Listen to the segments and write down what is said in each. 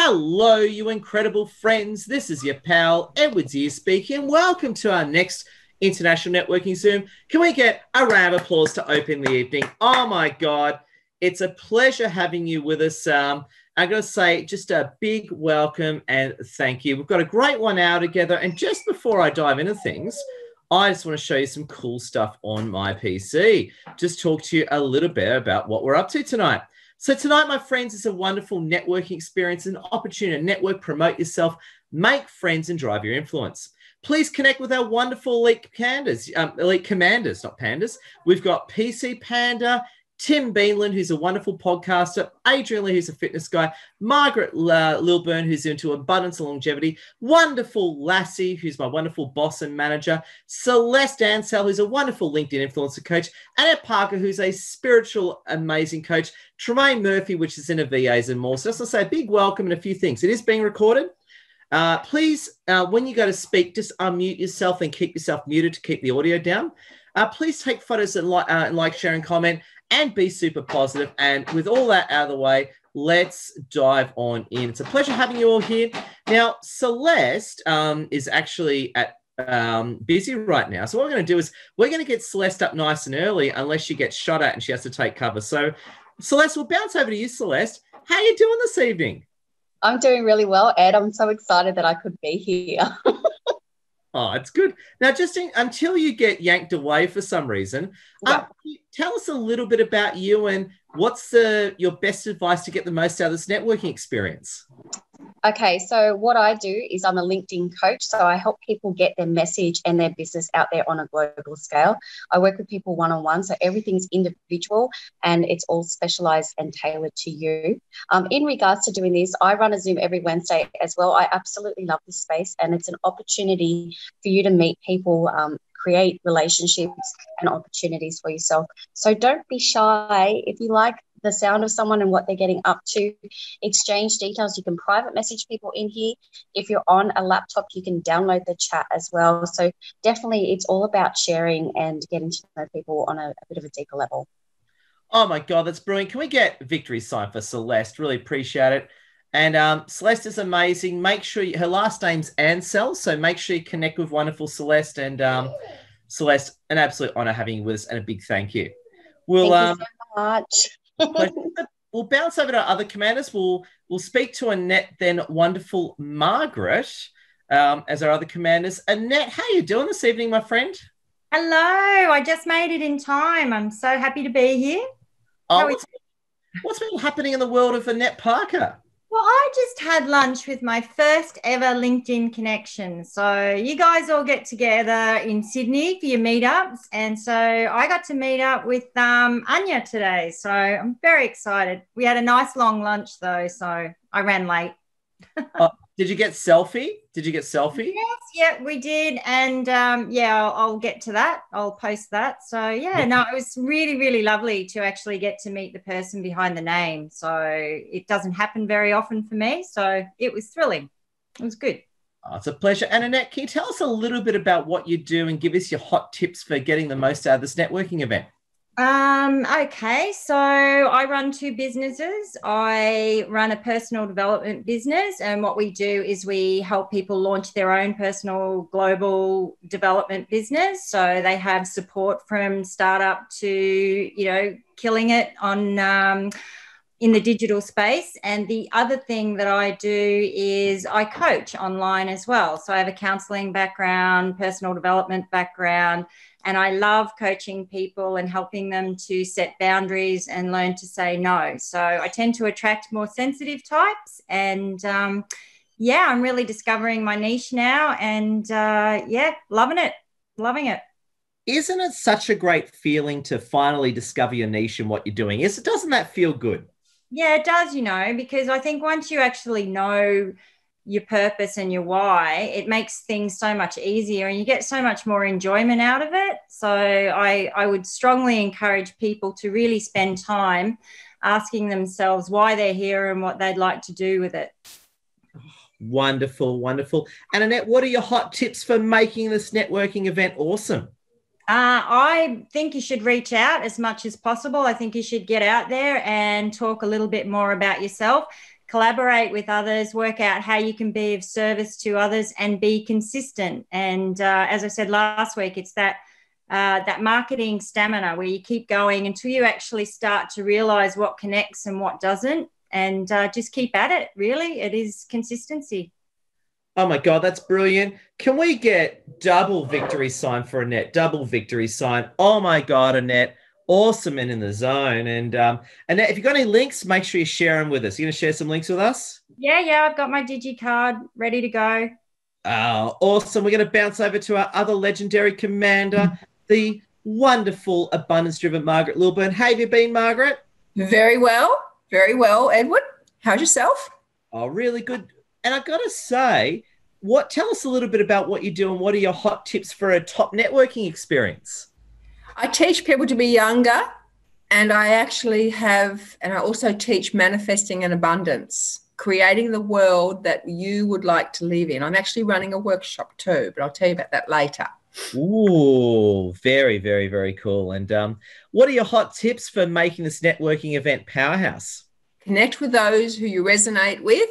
Hello, you incredible friends. This is your pal, Edwards here speaking. Welcome to our next International Networking Zoom. Can we get a round of applause to open the evening? Oh, my God. It's a pleasure having you with us. I'm going to say just a big welcome and thank you. We've got a great 1 hour together. And just before I dive into things, I just want to show you some cool stuff on my PC. Just talk to you a little bit about what we're up to tonight. So tonight, my friends, is a wonderful networking experience, an opportunity to network, promote yourself, make friends, and drive your influence. Please connect with our wonderful elite commanders, not pandas. We've got PC Panda, Tim Beanland, who's a wonderful podcaster, Adrian Lee, who's a fitness guy, Margaret Lilburn, who's into abundance and longevity, wonderful Lassie, who's my wonderful boss and manager, Celeste Ansell, who's a wonderful LinkedIn influencer coach, Annette Parker, who's a spiritual, amazing coach, Tremaine Murphy, which is into VAs and more. So just to say a big welcome and a few things. It is being recorded. Please, when you go to speak, just unmute yourself and keep yourself muted to keep the audio down. Please take photos and like, share, and comment, and be super positive. And with all that out of the way, let's dive on in. It's a pleasure having you all here. Now, Celeste is actually at busy right now. So what we're going to do is we're going to get Celeste up nice and early, unless she gets shot at and she has to take cover. So, Celeste, we'll bounce over to you, Celeste. How are you doing this evening? I'm doing really well, Ed. I'm so excited that I could be here. Oh, it's good. Now, until you get yanked away for some reason, tell us a little bit about you and what's your best advice to get the most out of this networking experience? Okay, so what I do is I'm a LinkedIn coach, so I help people get their message and their business out there on a global scale. I work with people one-on-one, so everything's individual and it's all specialised and tailored to you. In regards to doing this, I run a Zoom every Wednesday as well. I absolutely love this space, and it's an opportunity for you to meet people, create relationships and opportunities for yourself. So don't be shy. If you like the sound of someone and what they're getting up to, exchange details. You can private message people in here. If you're on a laptop, you can download the chat as well. So definitely it's all about sharing and getting to know people on a bit of a deeper level. Oh my God, that's brilliant. Can we get a victory sign for Celeste? Really appreciate it. And Celeste is amazing. Make sure her last name's Ansell, so make sure you connect with wonderful Celeste. And Celeste, an absolute honor having you with us, and a big thank you. Thank you so much. We'll bounce over to our other commanders. We'll speak to Annette, then wonderful Margaret as our other commanders. Annette, how are you doing this evening, my friend? Hello. I just made it in time. I'm so happy to be here. What's been happening in the world of Annette Parker? Well, I just had lunch with my first ever LinkedIn connection. So you guys all get together in Sydney for your meetups. And so I got to meet up with Anya today. So I'm very excited. We had a nice long lunch though, so I ran late. Did you get selfie? Yes, yeah, we did. And I'll get to that. I'll post that. So it was really, really lovely to actually get to meet the person behind the name. So it doesn't happen very often for me. So it was thrilling. It was good. Oh, it's a pleasure. And Annette, can you tell us a little bit about what you do and give us your hot tips for getting the most out of this networking event? Okay, so I run 2 businesses. I run a personal development business, and what we do is we help people launch their own personal global development business. So they have support from startup to, killing it on in the digital space. And the other thing that I do is I coach online as well. So I have a counseling background, personal development background, and I love coaching people and helping them to set boundaries and learn to say no. So I tend to attract more sensitive types. And I'm really discovering my niche now. And loving it. Isn't it such a great feeling to finally discover your niche and what you're doing? Doesn't that feel good? Yeah, it does, because I think once you actually know your purpose and your why, it makes things so much easier and you get so much more enjoyment out of it. So I would strongly encourage people to really spend time asking themselves why they're here and what they'd like to do with it. Wonderful, wonderful. And Annette, what are your hot tips for making this networking event awesome? I think you should reach out as much as possible. I think you should get out there and talk a little bit more about yourself. collaborate with others, work out how you can be of service to others and be consistent. And as I said last week, it's that marketing stamina where you keep going until you actually start to realize what connects and what doesn't, and just keep at it. Really, it is consistency. Oh my God, that's brilliant. Can we get double victory sign for Annette? Double victory sign. Oh my God, Annette. Awesome and in the zone. And Annette, if you've got any links, make sure you share them with us. You going to share some links with us? Yeah, I've got my DigiCard ready to go. Oh, awesome. We're going to bounce over to our other legendary commander, the wonderful, abundance-driven Margaret Lilburn. How have you been, Margaret? Very well, Edward. How's yourself? Oh, really good. And I've got to say, tell us a little bit about what you do and what are your hot tips for a top networking experience? I teach people to be younger, and I also teach manifesting and abundance, creating the world that you would like to live in. I'm actually running a workshop too, but I'll tell you about that later. Ooh, very, very, very cool. And what are your hot tips for making this networking event powerhouse? Connect with those who you resonate with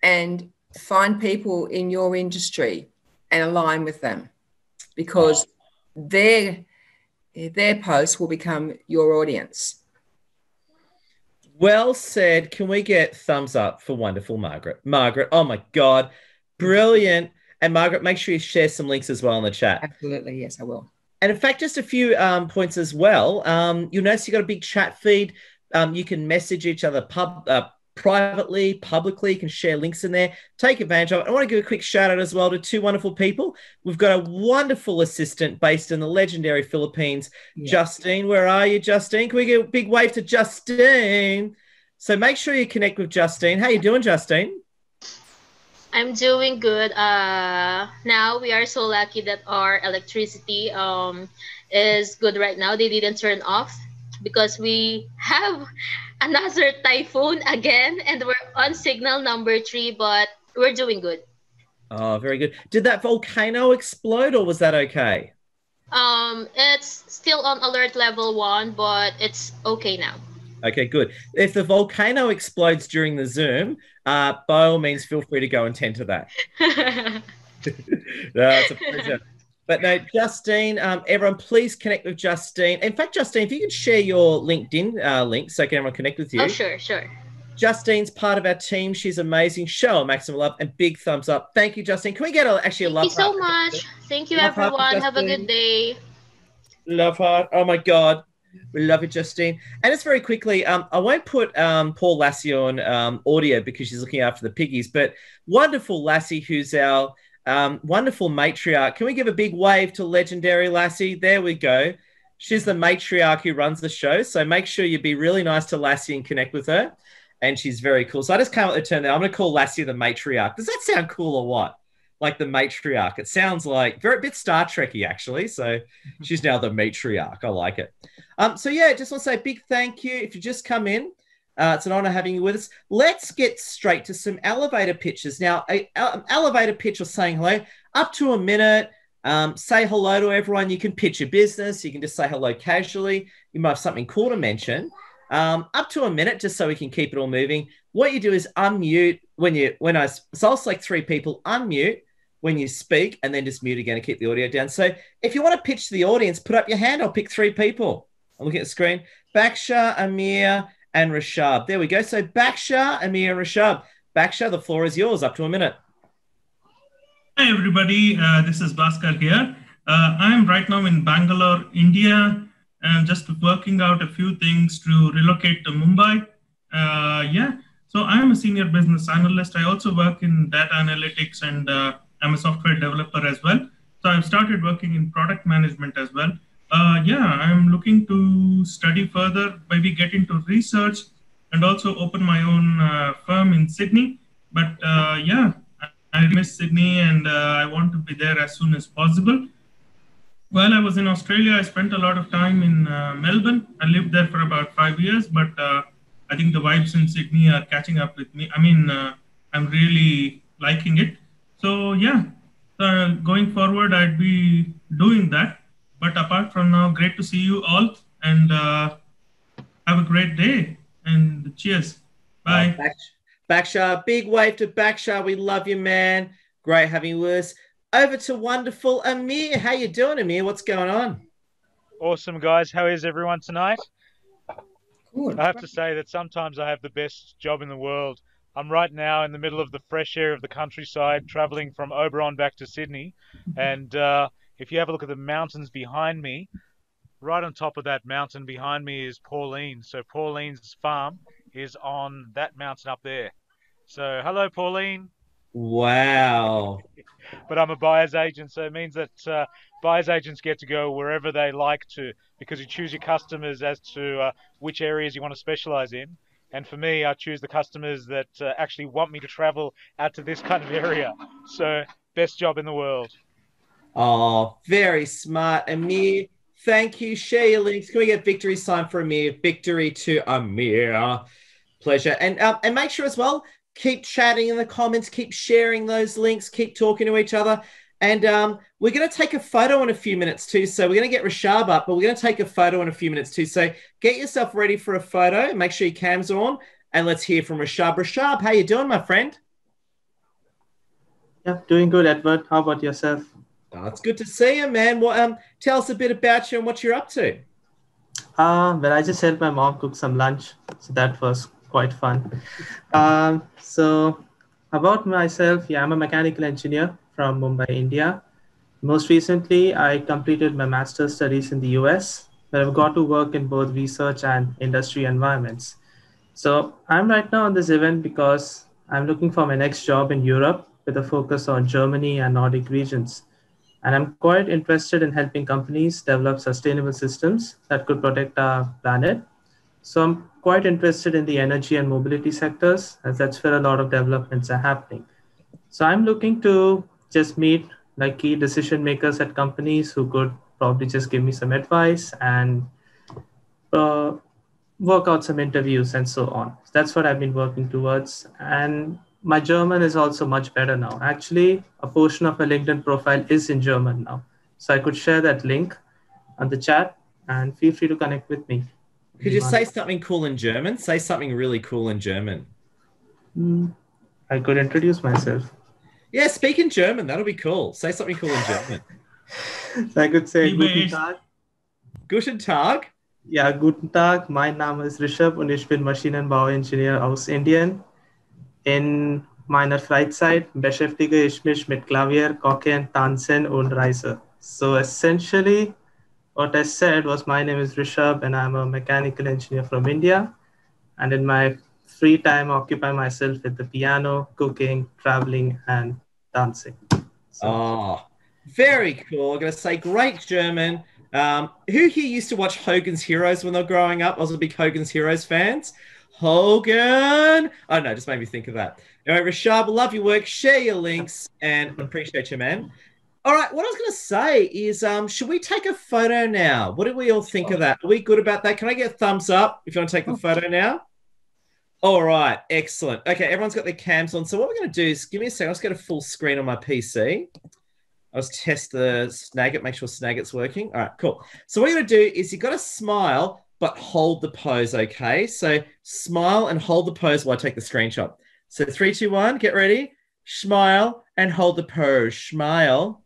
and find people in your industry and align with them, because their posts will become your audience. Well said. Can we get thumbs up for wonderful Margaret? Margaret, oh my God, brilliant. And Margaret, make sure you share some links as well in the chat. Absolutely, yes, I will. And in fact, just a few points as well. You'll notice you've got a big chat feed. You can message each other privately, publicly. You can share links in there. Take advantage of it. I want to give a quick shout out as well to two wonderful people. We've got a wonderful assistant based in the legendary Philippines, Justine. Where are you, Justine? Can we get a big wave to Justine? So make sure you connect with Justine. How you doing, Justine? I'm doing good. Now we are so lucky that our electricity is good right now. They didn't turn off because we have another typhoon again, and we're on signal number 3, but we're doing good. Oh, very good. Did that volcano explode, or was that okay? It's still on alert level 1, but it's okay now. Okay, good. If the volcano explodes during the Zoom, by all means, feel free to go and tend to that. No, it's a pleasure. But no, Justine, everyone, please connect with Justine. In fact, Justine, if you could share your LinkedIn link so can everyone connect with you. Oh, sure. Justine's part of our team. She's amazing. Show her maximum love and big thumbs up. Thank you, Justine. Can we get a love? Thank you so much. Thank you, everyone. Have a good day. Love heart. Oh, my God. We love you, Justine. And just very quickly, I won't put Paul Lassie on audio because she's looking after the piggies, but wonderful Lassie, who's our wonderful matriarch. Can we give a big wave to legendary Lassie? There we go. She's the matriarch who runs the show. So make sure you be really nice to Lassie and connect with her. And she's very cool. So I just came up with the term there. I'm going to call Lassie the matriarch. Does that sound cool or what? Like the matriarch. It sounds like a bit Star Trek-y, actually. So she's now the matriarch. I like it. So yeah, just want to say a big thank you. If you just come in, it's an honor having you with us. Let's get straight to some elevator pitches. Now, an elevator pitch or saying hello, up to a minute. Say hello to everyone. You can pitch your business. You can just say hello casually. You might have something cool to mention. Up to a minute, just so we can keep it all moving. What you do is unmute so I'll select 3 people, unmute when you speak, and then just mute again and keep the audio down. So if you want to pitch to the audience, put up your hand. I'll pick 3 people. I'm looking at the screen. Baksha, Amir, and Rishabh. There we go. So Baksha, Amir, and Rishabh. Baksha, the floor is yours. Up to a minute. Hi, everybody. This is Bhaskar here. I'm right now in Bangalore, India, and just working out a few things to relocate to Mumbai. So I'm a senior business analyst. I also work in data analytics, and I'm a software developer as well. So I've started working in product management as well. I'm looking to study further, maybe get into research, and also open my own firm in Sydney. But I miss Sydney, and I want to be there as soon as possible. While I was in Australia, I spent a lot of time in Melbourne. I lived there for about 5 years, but I think the vibes in Sydney are catching up with me. I mean, I'm really liking it. So going forward, I'd be doing that. But apart from now, great to see you all, and have a great day, and cheers. Bye. Bye. Bakshar, big wave to Bakshar. We love you, man. Great having you with us. Over to wonderful Amir. How you doing, Amir? What's going on? Awesome, guys. How is everyone tonight? Good. I have to say that sometimes I have the best job in the world. I'm right now in the middle of the fresh air of the countryside, traveling from Oberon back to Sydney. And if you have a look at the mountains behind me, right on top of that mountain behind me is Pauline. So Pauline's farm is on that mountain up there. So hello, Pauline. Wow. But I'm a buyer's agent, so it means that buyer's agents get to go wherever they like to, because you choose your customers as to which areas you want to specialize in. And for me, I choose the customers that actually want me to travel out to this kind of area. So best job in the world. Oh, very smart, Amir. Thank you. Share your links. Can we get victory sign for Amir? Victory to Amir. Pleasure. And make sure as well, keep chatting in the comments, keep sharing those links, keep talking to each other. And we're going to take a photo in a few minutes too. So we're going to get Rishabh up, but we're going to take a photo in a few minutes too. So get yourself ready for a photo. Make sure your cam's on. And let's hear from Rishabh. Rishabh, how you doing, my friend? Yeah, doing good, Edward. How about yourself? Oh, it's good to see you, man. Well, tell us a bit about you and what you're up to. Well, I just helped my mom cook some lunch. So that was quite fun. So about myself, yeah, I'm a mechanical engineer from Mumbai, India. Most recently, I completed my master's studies in the US, where I've got to work in both research and industry environments. So I'm right now on this event because I'm looking for my next job in Europe with a focus on Germany and Nordic regions. And I'm quite interested in helping companies develop sustainable systems that could protect our planet. So I'm quite interested in the energy and mobility sectors, as that's where a lot of developments are happening. So I'm looking to just meet like key decision makers at companies who could probably just give me some advice and work out some interviews and so on. So that's what I've been working towards. And my German is also much better now. Actually, a portion of my LinkedIn profile is in German now. So I could share that link on the chat and feel free to connect with me. Could you say something cool in German? Say something really cool in German. I could introduce myself. Yeah, speak in German. That'll be cool. Say something cool in German. So I could say Guten Tag. Guten Tag? Ja, Guten Tag. Mein Name ist Rishabh und ich bin Maschinenbauingenieur aus Indien. In meiner Freizeit beschäftige ich mich mit Klavier, Kochen, Tanzen und Reise. So essentially, what I said was my name is Rishabh and I'm a mechanical engineer from India. And in my free time, I occupy myself with the piano, cooking, traveling, and dancing. So. Oh, very cool. I'm going to say great German. Who here used to watch Hogan's Heroes when they were growing up? I was a big Hogan's Heroes fans. Hogan. Oh, no, just made me think of that. Anyway, Rishabh, love your work. Share your links and appreciate you, man. All right, what I was going to say is, should we take a photo now? What do we all think of that? Are we good about that? Can I get a thumbs up if you want to take the photo now? All right, excellent. Okay, everyone's got their cams on. So what we're going to do is, give me a second. I'll just get a full screen on my PC. I'll just test the Snagit, make sure Snagit's working. All right, cool. So what you're going to do is you've got to smile, but hold the pose, okay? So smile and hold the pose while I take the screenshot. So 3, 2, 1, get ready. Smile and hold the pose. Smile.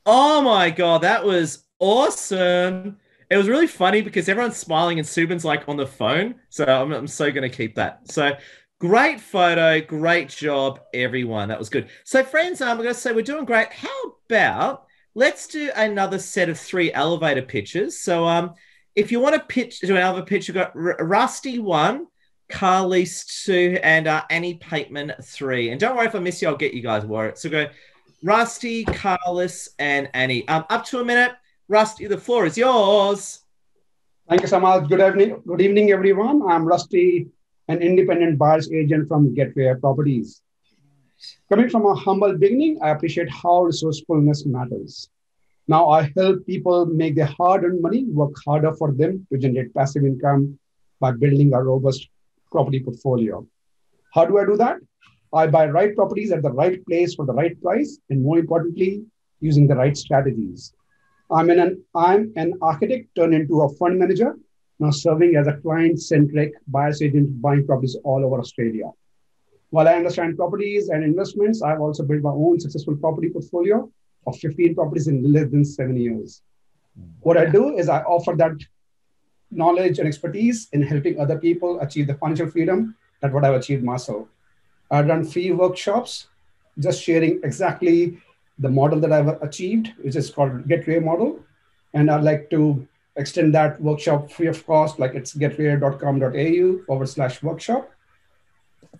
Oh my God, that was awesome. It was really funny because everyone's smiling and Subin's like on the phone. So I'm so going to keep that. So great photo. Great job, everyone. That was good. So friends, I'm going to say we're doing great. How about let's do another set of 3 elevator pitches. So if you want to pitch to another pitch, you've got Rusty 1, Carlise 2, and Annie Pateman 3. And don't worry if I miss you, I'll get you guys worried. So go Rusty, Carlise, and Annie. Up to a minute. Rusty, the floor is yours. Thank you so much. Good evening, everyone. I'm Rusty, an independent buyer's agent from Gateway Properties. Coming from a humble beginning, I appreciate how resourcefulness matters. Now I help people make their hard-earned money work harder for them to generate passive income by building a robust property portfolio. How do I do that? I buy right properties at the right place for the right price, and more importantly, using the right strategies. I'm an architect turned into a fund manager. now serving as a client-centric buyer's agent buying properties all over Australia. While I understand properties and investments, I've also built my own successful property portfolio of 15 properties in less than 7 years. What I do is I offer that knowledge and expertise in helping other people achieve the financial freedom that what I've achieved myself. I've done free workshops, just sharing exactly the model that I've achieved, which is called GetRare model. And I'd like to extend that workshop free of cost, like it's getrare.com.au/workshop.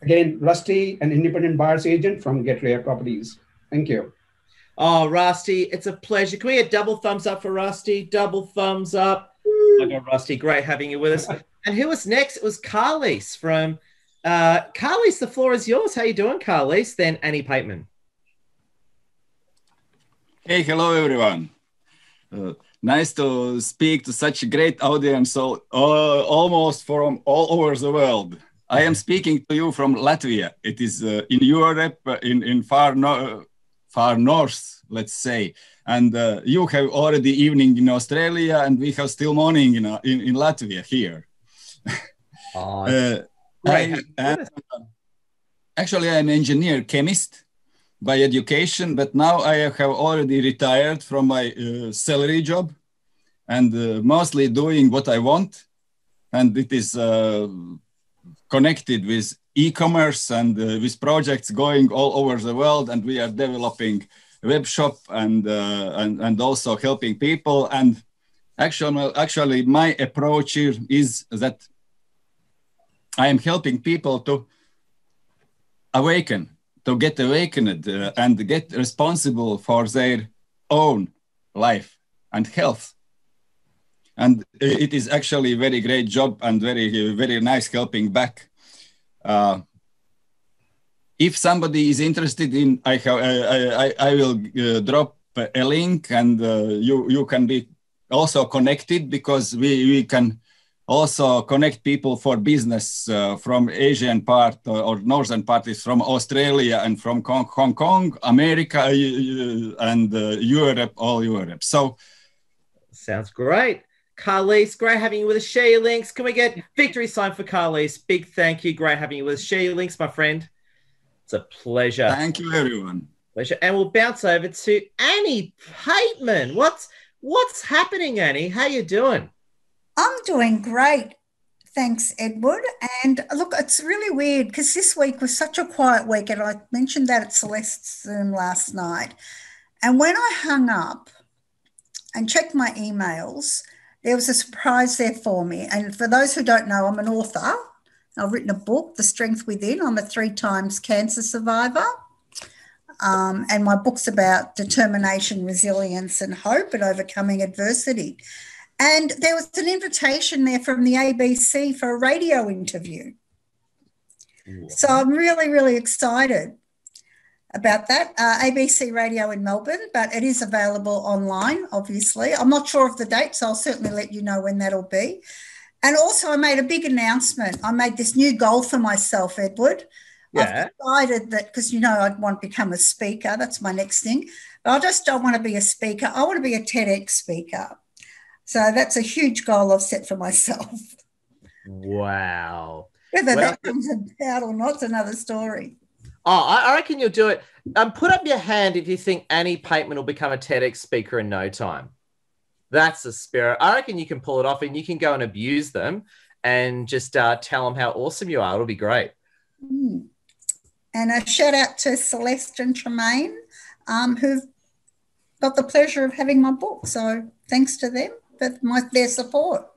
Again, Rusty, an independent buyer's agent from GetRare Properties. Thank you. Oh, Rusty, it's a pleasure. Can we get double thumbs up for Rusty? Double thumbs up. Okay, Rusty, great having you with us. And who was next? It was Carlise from... Carlise, the floor is yours. How you doing, Carlise? Then Annie Pateman. Hey, hello, everyone. Nice to speak to such a great audience, almost from all over the world. I am speaking to you from Latvia. It is in Europe, in far north, let's say. And you have already evening in Australia, and we have still morning in Latvia here. Actually, I'm an engineer chemist by education, but now I have already retired from my salary job and mostly doing what I want. And it is connected with e-commerce and with projects going all over the world. And we are developing web shop and also helping people. And actually my approach here is that I am helping people to awaken, to get awakened and get responsible for their own life and health. And it is actually a very great job and very, very nice helping back. If somebody is interested in, I will drop a link and you can be also connected, because we can also connect people for business from Asian part or northern parties, from Australia and from Hong Kong, America, and Europe, all Europe. So, sounds great. Carlise, great having you with us. Share your links. Can we get victory sign for Carlise? Big thank you. Great having you with us. Share your links, my friend. It's a pleasure. Thank you, everyone. Pleasure. And we'll bounce over to Annie Pateman. What's happening, Annie? How you doing? I'm doing great. Thanks, Edward. And look, it's really weird because this week was such a quiet week, and I mentioned that at Celeste's Zoom last night. And when I hung up and checked my emails, there was a surprise there for me. And for those who don't know, I'm an author. I've written a book, The Strength Within. I'm a 3 times cancer survivor. And my book's about determination, resilience, and hope and overcoming adversity. And there was an invitation there from the ABC for a radio interview. Wow. So I'm really, really excited about that. ABC Radio in Melbourne, but it is available online, obviously. I'm not sure of the date, so I'll certainly let you know when that'll be. And also I made a big announcement. I made this new goal for myself, Edward. Yeah. I've decided that, because, you know, I'd want to become a speaker. That's my next thing. But I just don't want to be a speaker. I want to be a Tedx speaker. So that's a huge goal I've set for myself. Wow. Whether that comes about or not is another story. Oh, I reckon you'll do it. Put up your hand if you think Annie Pateman will become a Tedx speaker in no time. That's the spirit. I reckon you can pull it off, and you can go and abuse them and just tell them how awesome you are. It'll be great. Mm. And a shout out to Celeste and Tremaine, who've got the pleasure of having my book. So thanks to them for their support.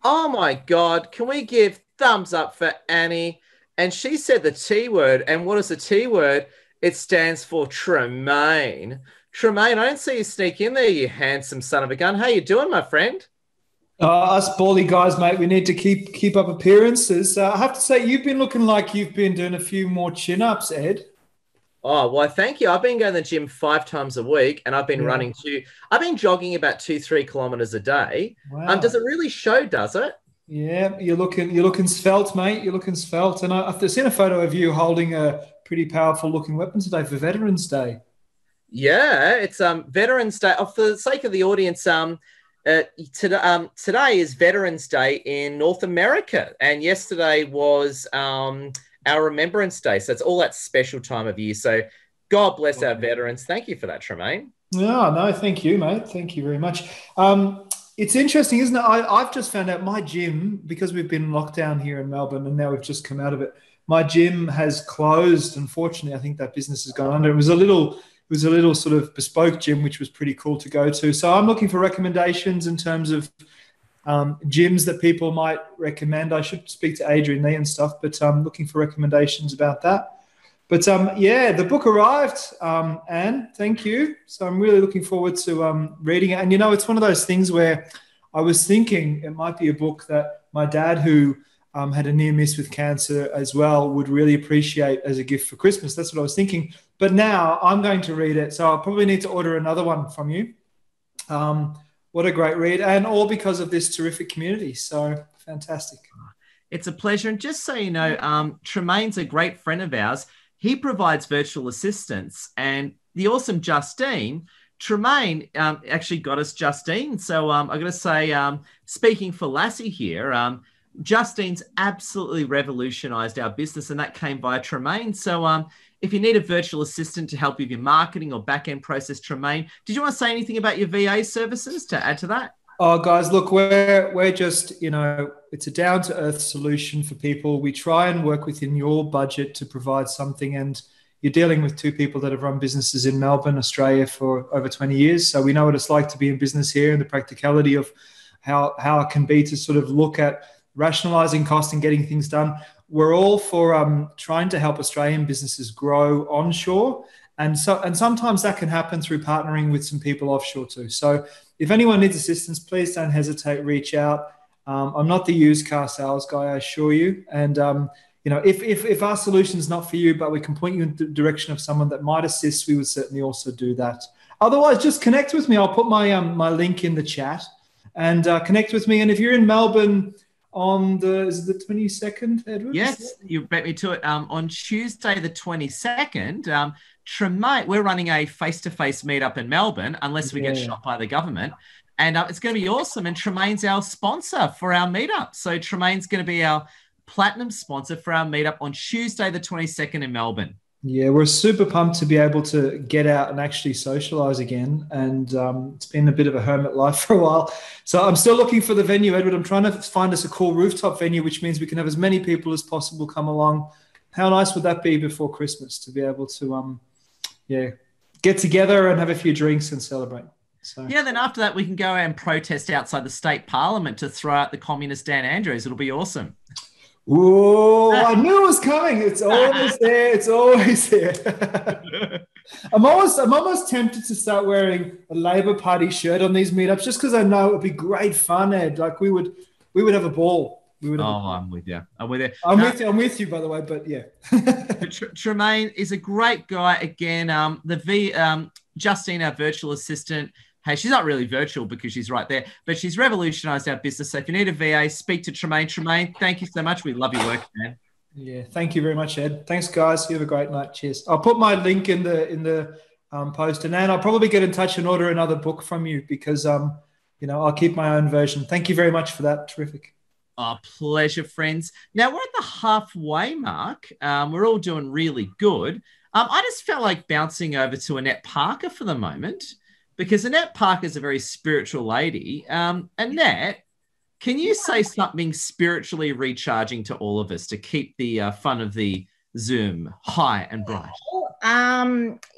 Oh, my God. Can we give thumbs up for Annie? And she said the T word. And what is the T word? It stands for Tremaine. Tremaine, I don't see you sneak in there, you handsome son of a gun. How you doing, my friend? Us bally guys, mate, we need to keep up appearances. I have to say, you've been looking like you've been doing a few more chin-ups, Ed. Oh, well, thank you. I've been going to the gym 5 times a week, and I've been running I've been jogging about 2-3 kilometers a day. Wow. Does it really show, does it? Yeah, you're looking svelte, mate. You're looking svelte. And I've seen a photo of you holding a pretty powerful looking weapon today for Veterans Day. Yeah, it's Veterans Day. Oh, for the sake of the audience, today is Veterans Day in North America, and yesterday was our Remembrance Day. So it's all that special time of year. So God bless our veterans. Thank you for that, Tremaine. No, thank you, mate. Thank you very much. It's interesting, isn't it? I've just found out my gym, because we've been locked down here in Melbourne and now we've just come out of it, my gym has closed. Unfortunately, I think that business has gone under. It was a little sort of bespoke gym, which was pretty cool to go to. So I'm looking for recommendations in terms of gyms that people might recommend. I should speak to Adrian Lee and stuff, but I'm looking for recommendations about that. But yeah, the book arrived, Anne, thank you. So I'm really looking forward to reading it. And, you know, it's one of those things where I was thinking it might be a book that my dad, who had a near miss with cancer as well, would really appreciate as a gift for Christmas. That's what I was thinking. But now I'm going to read it. So I'll probably need to order another one from you. What a great read. And all because of this terrific community. So fantastic. It's a pleasure. And just so you know, Tremaine's a great friend of ours. He provides virtual assistants, and the awesome Justine, Tremaine actually got us Justine. So I've got to say, speaking for Lassie here, Justine's absolutely revolutionized our business, and that came via Tremaine. So if you need a virtual assistant to help with your marketing or back-end process, Tremaine, did you want to say anything about your VA services to add to that? Oh, guys, look, we're just, you know, it's a down-to-earth solution for people. We try and work within your budget to provide something, and you're dealing with two people that have run businesses in Melbourne, Australia for over 20 years. So we know what it's like to be in business here and the practicality of how it can be to sort of look at rationalizing cost and getting things done. We're all for trying to help Australian businesses grow onshore. And sometimes that can happen through partnering with some people offshore too. So if anyone needs assistance, please don't hesitate, reach out. I'm not the used car sales guy, I assure you. And, you know, if our solution's not for you, but we can point you in the direction of someone that might assist, we would certainly also do that. Otherwise, just connect with me. I'll put my my link in the chat and connect with me. And if you're in Melbourne on is it the 22nd, Edward? Yes, you bet me to it. On Tuesday, the 22nd, Tremaine, we're running a face-to-face meetup in Melbourne, unless we get shot by the government. And it's going to be awesome. And Tremaine's our sponsor for our meetup. So Tremaine's going to be our platinum sponsor for our meetup on Tuesday, the 22nd in Melbourne. Yeah, we're super pumped to be able to get out and actually socialize again. And it's been a bit of a hermit life for a while. So I'm still looking for the venue, Edward. I'm trying to find us a cool rooftop venue, which means we can have as many people as possible come along. How nice would that be before Christmas to be able to, get together and have a few drinks and celebrate. So. Yeah, then after that, we can go and protest outside the state parliament to throw out the communist Dan Andrews. It'll be awesome. Oh, I knew it was coming. It's always there. It's always there. I'm almost tempted to start wearing a Labor Party shirt on these meetups just because I know it would be great fun, Ed. Like we would have a ball. I'm with you. I'm with you. I'm with you, by the way. But yeah, Tremaine is a great guy. Again, Justine, our virtual assistant. Hey, she's not really virtual because she's right there, but she's revolutionized our business. So if you need a VA, speak to Tremaine. Tremaine, thank you so much. We love your work, man. Yeah, thank you very much, Ed. Thanks, guys. You have a great night. Cheers. I'll put my link in the post, and then I'll probably get in touch and order another book from you because I'll keep my own version. Thank you very much for that. Terrific. Oh, pleasure, friends. Now we're at the halfway mark. We're all doing really good. I just felt like bouncing over to Annette Parker for the moment, because Annette Parker is a very spiritual lady. Annette, can you say something spiritually recharging to all of us to keep the fun of the Zoom high and bright?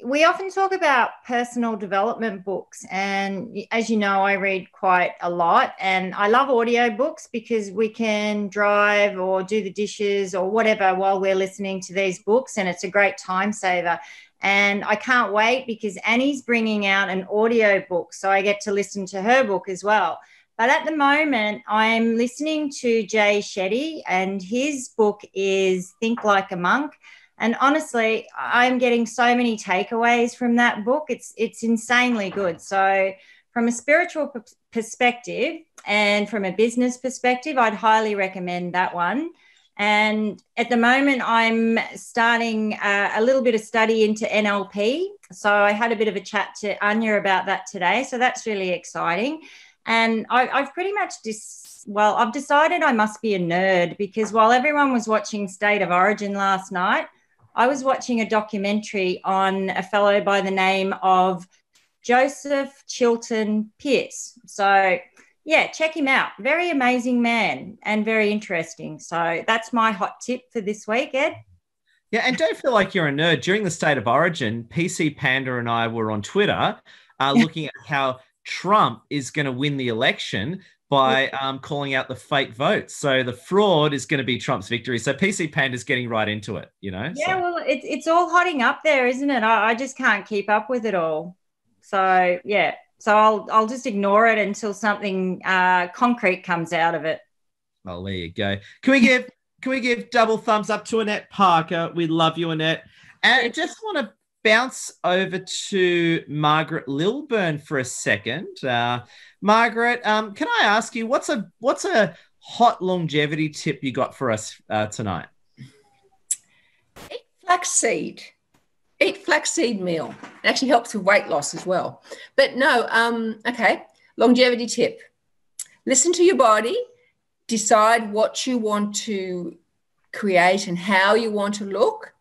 We often talk about personal development books, and as you know, I read quite a lot, and I love audio books because we can drive or do the dishes or whatever while we're listening to these books, and it's a great time saver. And I can't wait because Annie's bringing out an audio book, so I get to listen to her book as well. But at the moment, I'm listening to Jay Shetty, and his book is Think Like a Monk. And honestly, I'm getting so many takeaways from that book. It's insanely good. So from a spiritual perspective and from a business perspective, I'd highly recommend that one. And at the moment, I'm starting a little bit of study into NLP. So I had a bit of a chat to Anya about that today. So that's really exciting. And I've pretty much I've decided I must be a nerd, because while everyone was watching State of Origin last night, I was watching a documentary on a fellow by the name of Joseph Chilton Pierce. So, yeah, check him out. Very amazing man and very interesting. So that's my hot tip for this week, Ed. Yeah, and don't feel like you're a nerd. During the State of Origin, PC Panda and I were on Twitter looking at how Trump is going to win the election by calling out the fake votes. So the fraud is going to be Trump's victory. So PC Panda's getting right into it, you know? Yeah, well, it's all hotting up there, isn't it? I just can't keep up with it all. So, yeah. So I'll just ignore it until something concrete comes out of it. Well, there you go. Can we give double thumbs up to Annette Parker? We love you, Annette. And I just want to bounce over to Margaret Lilburn for a second. Margaret, can I ask you, what's a hot longevity tip you got for us tonight? Eat flaxseed. Eat flaxseed meal. It actually helps with weight loss as well. But no, okay, longevity tip. Listen to your body. Decide what you want to create and how you want to look,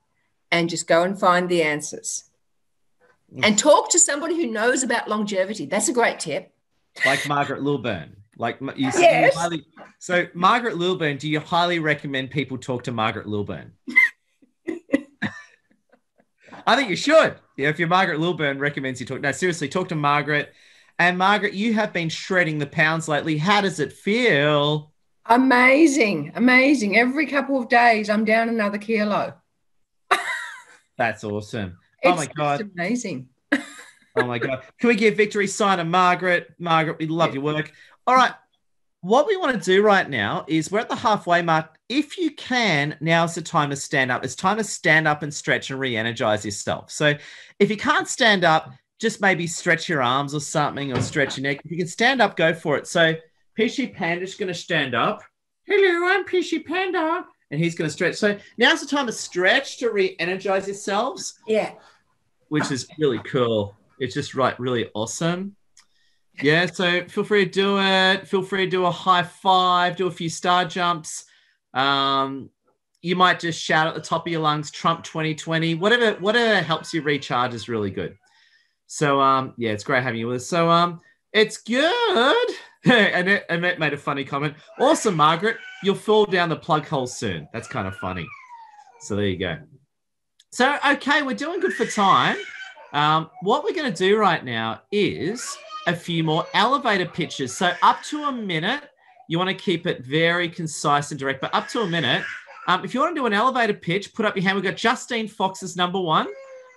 and just go and find the answers. And talk to somebody who knows about longevity. That's a great tip. Like Margaret Lilburn. Yes. So Margaret Lilburn, do you highly recommend people talk to Margaret Lilburn? I think you should. Yeah, if your Margaret Lilburn recommends you talk. No, seriously, talk to Margaret. And Margaret, you have been shredding the pounds lately. How does it feel? Amazing. Amazing. Every couple of days, I'm down another kilo. That's awesome. It's oh, my God. Amazing. Oh, my God. Can we give victory sign to Margaret? Margaret, we love your work. All right. What we want to do right now is we're at the halfway mark. If you can, now's the time to stand up. It's time to stand up and stretch and re-energize yourself. So if you can't stand up, just maybe stretch your arms or something, or stretch your neck. If you can stand up, go for it. So PC Panda's going to stand up. Hello, I'm PC Panda. And he's going to stretch. So now's the time to stretch to re-energize yourselves. Yeah. Which is really cool. It's just really awesome. Yeah, so feel free to do it. Feel free to do a high five, do a few star jumps. You might just shout at the top of your lungs, Trump 2020. Whatever helps you recharge is really good. So, yeah, it's great having you with us. So, it's good. Annette made a funny comment. Awesome, Margaret. You'll fall down the plug hole soon. That's kind of funny. So there you go. So, okay, we're doing good for time. What we're going to do right now is a few more elevator pitches. So up to a minute. You want to keep it very concise and direct, but up to a minute. If you want to do an elevator pitch, put up your hand. We've got Justine Fox as number 1.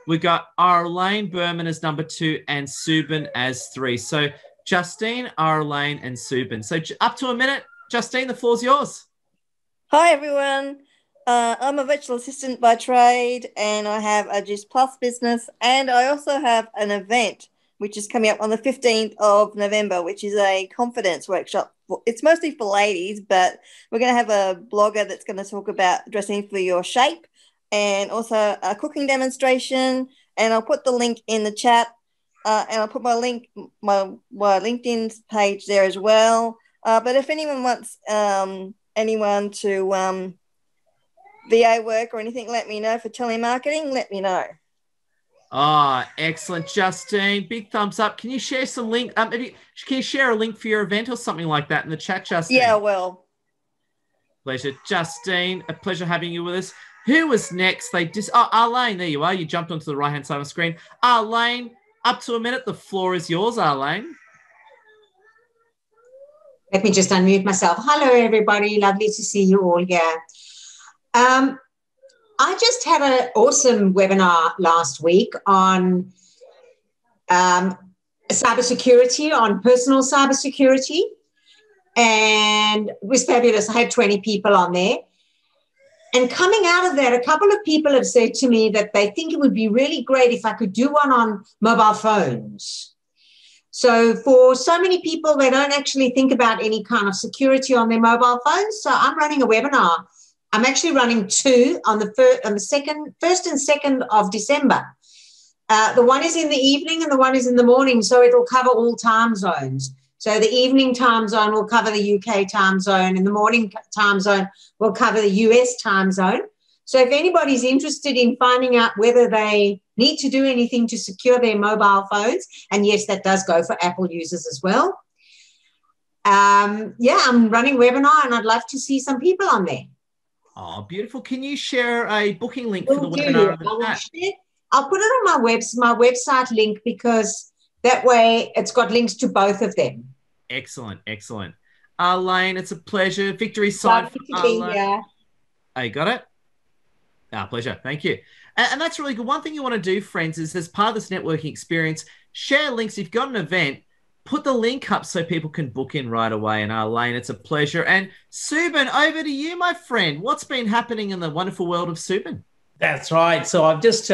We've got Elaine Berman as number 2 and Subin as 3. So Justine, Elaine, and Subin. So up to a minute. Justine, the floor's yours. Hi, everyone. I'm a virtual assistant by trade, and I have a Juice Plus business, and I also have an event which is coming up on the 15th of November, which is a confidence workshop. It's mostly for ladies, but we're going to have a blogger that's going to talk about dressing for your shape, and also a cooking demonstration. And I'll put the link in the chat, and I'll put my LinkedIn page there as well. But if anyone wants anyone to VA work or anything, let me know. For telemarketing, let me know. Ah, excellent, Justine. Big thumbs up. Can you share some link? Can you share a link for your event or something like that in the chat, Justine? Yeah, well. Pleasure, Justine. A pleasure having you with us. Who was next? Elaine, there you are. You jumped onto the right-hand side of the screen. Elaine, up to a minute. The floor is yours, Elaine. Let me just unmute myself. Hello, everybody. Lovely to see you all here. I just had an awesome webinar last week on cybersecurity, on personal cybersecurity, and it was fabulous. I had 20 people on there. And coming out of that, a couple of people have said to me that they think it would be really great if I could do one on mobile phones. So for so many people, they don't actually think about any kind of security on their mobile phones. So I'm running a webinar. I'm actually running 2 on the 1st and 2nd of December. The one is in the evening and the one is in the morning, so it'll cover all time zones. So the evening time zone will cover the UK time zone, and the morning time zone will cover the US time zone. So if anybody's interested in finding out whether they need to do anything to secure their mobile phones, and yes, that does go for Apple users as well. Yeah, I'm running a webinar and I'd love to see some people on there. Oh, beautiful. Can you share a booking link for the webinar? I'll put it on my website link, because that way it's got links to both of them. Excellent, excellent. Elaine, it's a pleasure. Victory sign for Elaine. Oh, you got it? Pleasure. Thank you. And that's really good. One thing you want to do, friends, is as part of this networking experience, share links. If you've got an event, put the link up so people can book in right away. And Elaine, it's a pleasure. And Subin, over to you, my friend. What's been happening in the wonderful world of Subin? That's right. So I've just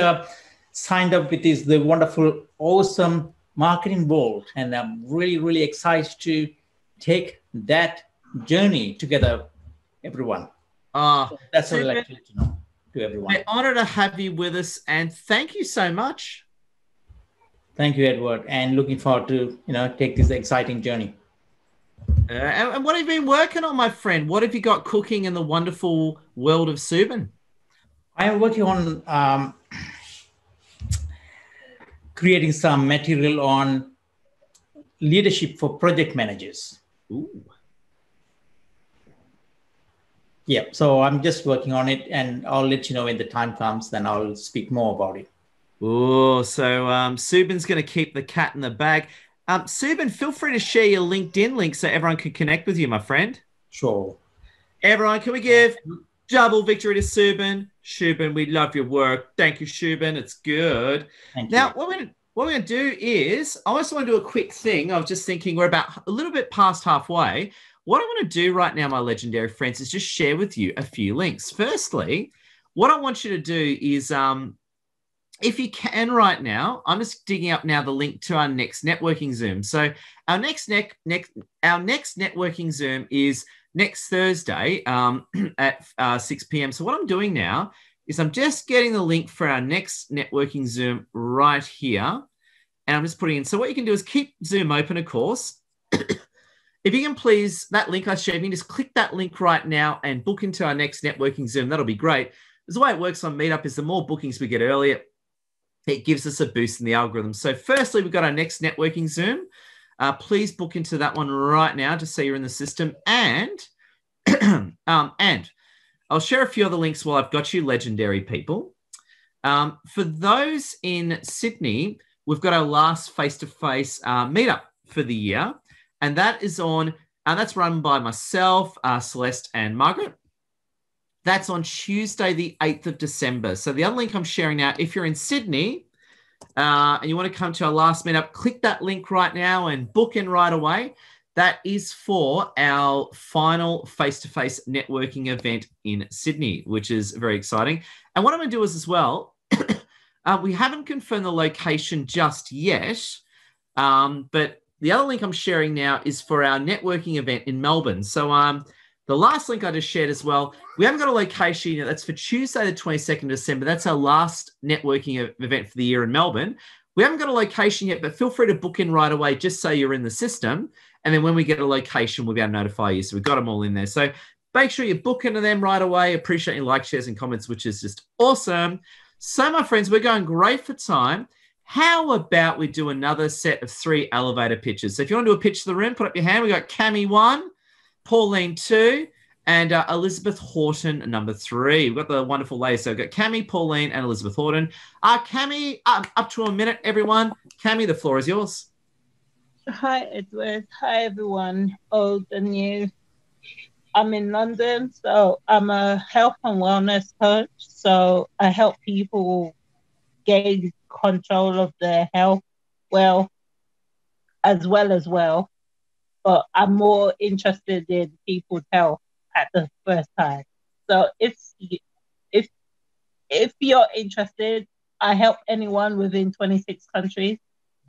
signed up with the wonderful, awesome marketing world. And I'm really, really excited to take that journey together, everyone. So that's what I'd like to let you know. Everyone. We're honored to have you with us, and thank you so much. Thank you, Edward, and looking forward to take this exciting journey. And what have you been working on, my friend? What have you got cooking in the wonderful world of Subin? I am working on creating some material on leadership for project managers. Ooh. Yeah, so I'm just working on it, and I'll let you know when the time comes, then I'll speak more about it. Oh, so Subin's going to keep the cat in the bag. Subin, feel free to share your LinkedIn link so everyone can connect with you, my friend. Sure. Everyone, can we give double victory to Subin? Subin, we love your work. Thank you, Subin. It's good. Thank now, you. what we're going to do is, I also want to do a quick thing. I was just thinking we're about a little bit past halfway. What I want to do right now, my legendary friends, is just share with you a few links. Firstly, what I want you to do is, if you can right now, I'm just digging up now the link to our next networking Zoom. So our next networking Zoom is next Thursday at 6 p.m. So what I'm doing now is I'm just getting the link for our next networking Zoom right here. And I'm just putting in. So what you can do is keep Zoom open, of course. If you can please, that link I shared, you can just click that link right now and book into our next networking Zoom. That'll be great. Because the way it works on Meetup is the more bookings we get earlier, it gives us a boost in the algorithm. So firstly, we've got our next networking Zoom. Please book into that one right now just so you're in the system. And, and I'll share a few other links while I've got you, legendary people. For those in Sydney, we've got our last face-to-face meetup for the year. And that is on, that's run by myself, Celeste, and Margaret. That's on Tuesday, the 8th of December. So the other link I'm sharing now, if you're in Sydney and you want to come to our last meetup, click that link right now and book in right away. That is for our final face-to-face networking event in Sydney, which is very exciting. And what I'm going to do is as well, we haven't confirmed the location just yet, but the other link I'm sharing now is for our networking event in Melbourne. So the last link I just shared as well, we haven't got a location yet. That's for Tuesday, the 22nd of December. That's our last networking event for the year in Melbourne. We haven't got a location yet, but feel free to book in right away just so you're in the system. And then when we get a location, we'll be able to notify you. So we've got them all in there. So make sure you book into them right away. Appreciate your likes, shares, and comments, which is just awesome. So, my friends, we're going great for time. How about we do another set of 3 elevator pitches? So if you want to do a pitch to the room, put up your hand. We've got Cami 1, Pauline 2, and Elizabeth Horton number 3. We've got the wonderful ladies. So we've got Cami, Pauline, and Elizabeth Horton. Cami, up to a minute, everyone. Cami, the floor is yours. Hi, Edward. Hi, everyone, old and new. I'm in London, so I'm a health and wellness coach. So I help people gain control of their health as well. But I'm more interested in people's health at the first time. So if you're interested, I help anyone within 26 countries.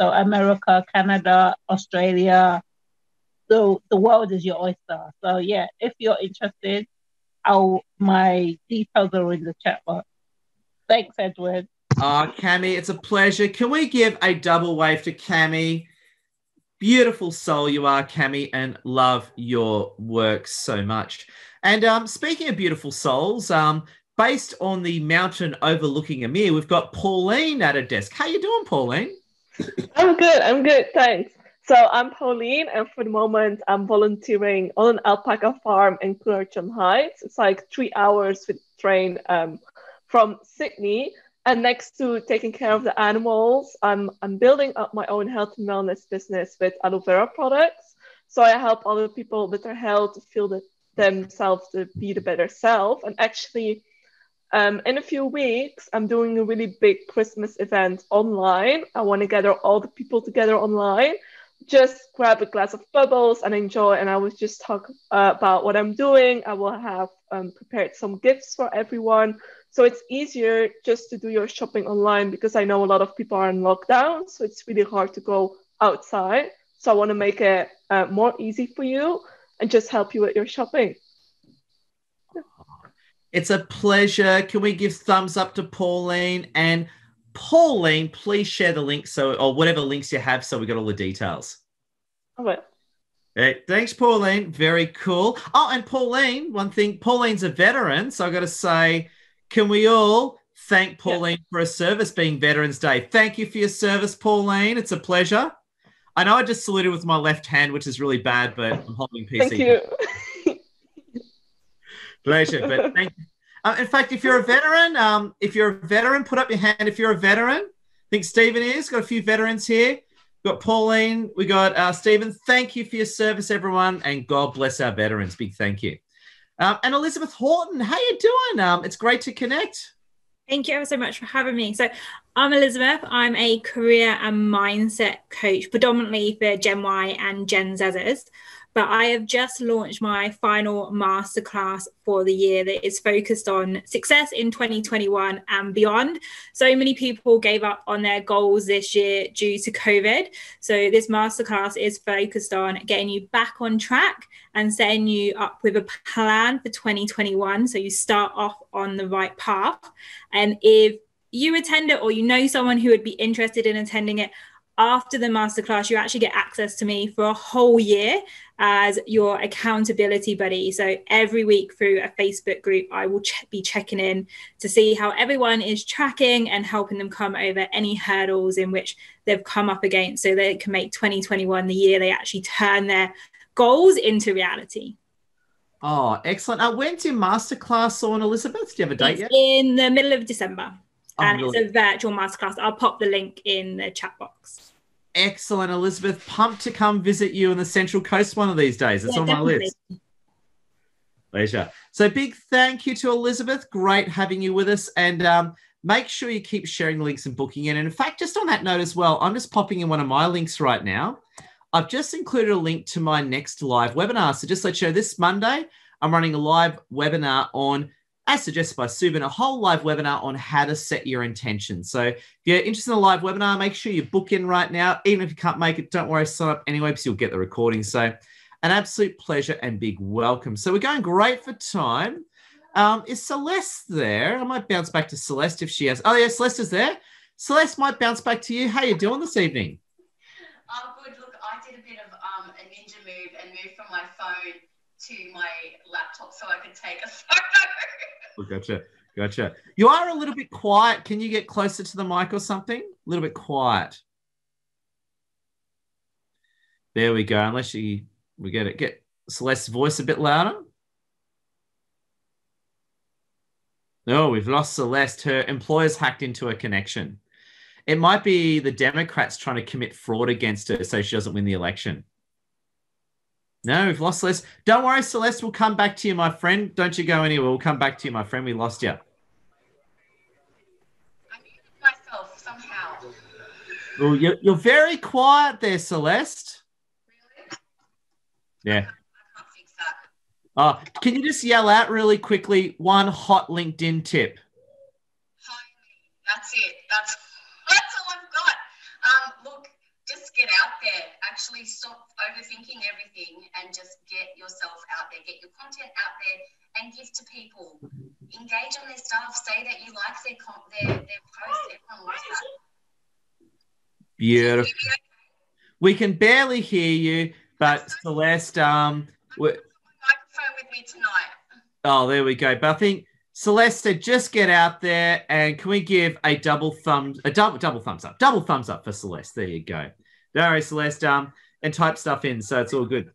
So America, Canada, Australia, the world is your oyster. So yeah, if you're interested, my details are in the chat box. Thanks, Edward. Cami, it's a pleasure. Can we give a double wave to Cami? Beautiful soul you are, Cami, and love your work so much. And speaking of beautiful souls, based on the mountain overlooking Amir, we've got Pauline at a desk. How you doing, Pauline? I'm good, thanks. So I'm Pauline, and for the moment, I'm volunteering on an alpaca farm in Clercham Heights. It's like 3 hours with train from Sydney. And next to taking care of the animals, I'm building up my own health and wellness business with aloe vera products. So I help other people with their health to feel themselves to be the better self. And actually, in a few weeks, I'm doing a really big Christmas event online. I want to gather all the people together online, just grab a glass of bubbles and enjoy. And I will just talk about what I'm doing. I will have prepared some gifts for everyone. So it's easier just to do your shopping online because I know a lot of people are in lockdown. So it's really hard to go outside. So I want to make it more easy for you and just help you with your shopping. It's a pleasure. Can we give thumbs up to Pauline? And Pauline, please share the link or whatever links you have so we got all the details. All right. Hey, thanks, Pauline. Very cool. Oh, and Pauline, one thing, Pauline's a veteran. So I got to say, can we all thank Pauline for her service being Veterans Day? Thank you for your service, Pauline. It's a pleasure. I know I just saluted with my left hand, which is really bad, but I'm holding PC. Thank you. Pleasure, but thank you. In fact, if you're a veteran, put up your hand if you're a veteran. I think Stephen is. Got a few veterans here. We've got Pauline. We got Stephen. Thank you for your service, everyone, and God bless our veterans. Big thank you. And Elizabeth Horton, how you doing? It's great to connect. Thank you ever so much for having me. So I'm Elizabeth. I'm a career and mindset coach, predominantly for Gen Y and Gen Zers. But I have just launched my final masterclass for the year that is focused on success in 2021 and beyond. So many people gave up on their goals this year due to COVID. So this masterclass is focused on getting you back on track and setting you up with a plan for 2021. So you start off on the right path. And if you attend it or you know someone who would be interested in attending it, after the masterclass, you actually get access to me for a whole year as your accountability buddy. So every week through a Facebook group, I will be checking in to see how everyone is tracking and helping them come over any hurdles in which they've come up against so they can make 2021 the year they actually turn their goals into reality. Oh, excellent. When's your masterclass on, Elizabeth? Do you have a date yet? In the middle of December. And really? It's a virtual masterclass. I'll pop the link in the chat box. Excellent, Elizabeth. Pumped to come visit you on the Central Coast one of these days. It's on definitely. My list. Pleasure. So big thank you to Elizabeth. Great having you with us. And make sure you keep sharing the links and booking in. And in fact, just on that note as well, I'm just popping in one of my links right now. I've just included a link to my next live webinar. So just let you know, this Monday, I'm running a live webinar on, as suggested by Subin, a whole live webinar on how to set your intentions. So if you're interested in a live webinar, make sure you book in right now. Even if you can't make it, don't worry, sign up anyway because you'll get the recording. So an absolute pleasure and big welcome. So we're going great for time. Is Celeste there? I might bounce back to Celeste if she has. Oh, yeah, Celeste is there. Celeste might bounce back to you. How you doing this evening? Good. Look, I did a bit of a ninja move and moved from my phone to my laptop so I could take a photo. Oh, gotcha. You are a little bit quiet. Can you get closer to the mic or something? A little bit quiet. There we go. Unless we get Celeste's voice a bit louder. No, we've lost Celeste. Her employer's hacked into her connection. It might be the Democrats trying to commit fraud against her so she doesn't win the election. No, we've lost Celeste. Don't worry, Celeste. We'll come back to you, my friend. Don't you go anywhere. We'll come back to you, my friend. We lost you. I muted myself somehow. Well, you're very quiet there, Celeste. Really? Yeah. I can't fix that. Oh, can you just yell out really quickly one hot LinkedIn tip? That's it. That's all I've got. Look, just get out there. Actually stop overthinking everything and just get yourself out there. Get your content out there and give to people. Engage on their stuff. Say that you like their posts. Everyone loves that. Beautiful. We can barely hear you, but Celeste, microphone with me tonight. oh, there we go. But I think Celeste said, just get out there, and can we give a double thumbs up for Celeste? There you go. No worries, Celeste. And type stuff in, so it's all good.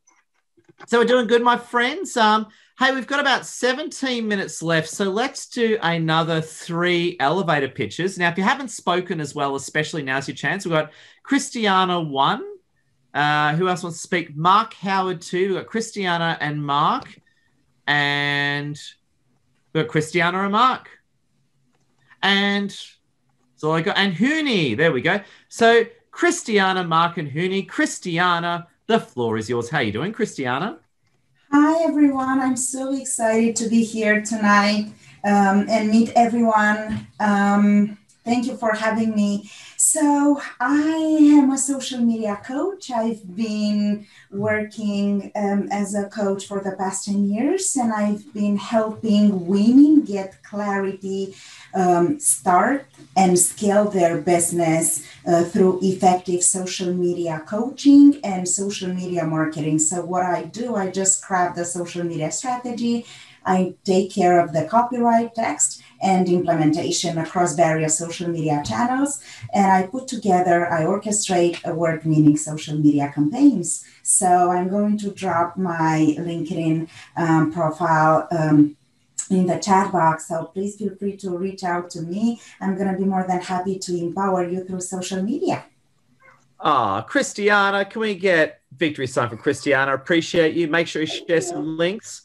So we're doing good, my friends. Hey, we've got about 17 minutes left, so let's do another 3 elevator pitches. Now, if you haven't spoken as well, especially now's your chance. We've got Christiana 1. Who else wants to speak? Mark Howard 2. We've got Christiana and Mark. And we've got Christiana and Mark. And that's all I got. And Hooney. There we go. So Christiana, Mark, and Hooney. Christiana, the floor is yours. How are you doing, Christiana? Hi, everyone. I'm so excited to be here tonight and meet everyone. Thank you for having me. So I am a social media coach. I've been working as a coach for the past 10 years, and I've been helping women get clarity, start and scale their business through effective social media coaching and social media marketing. So what I do, I just craft the social media strategy. I take care of the copyright, text, and implementation across various social media channels. And I orchestrate award-winning social media campaigns. So I'm going to drop my LinkedIn profile in the chat box. So please feel free to reach out to me. I'm going to be more than happy to empower you through social media. Christiana, can we get victory sign for Christiana? Appreciate you. Make sure you share some links.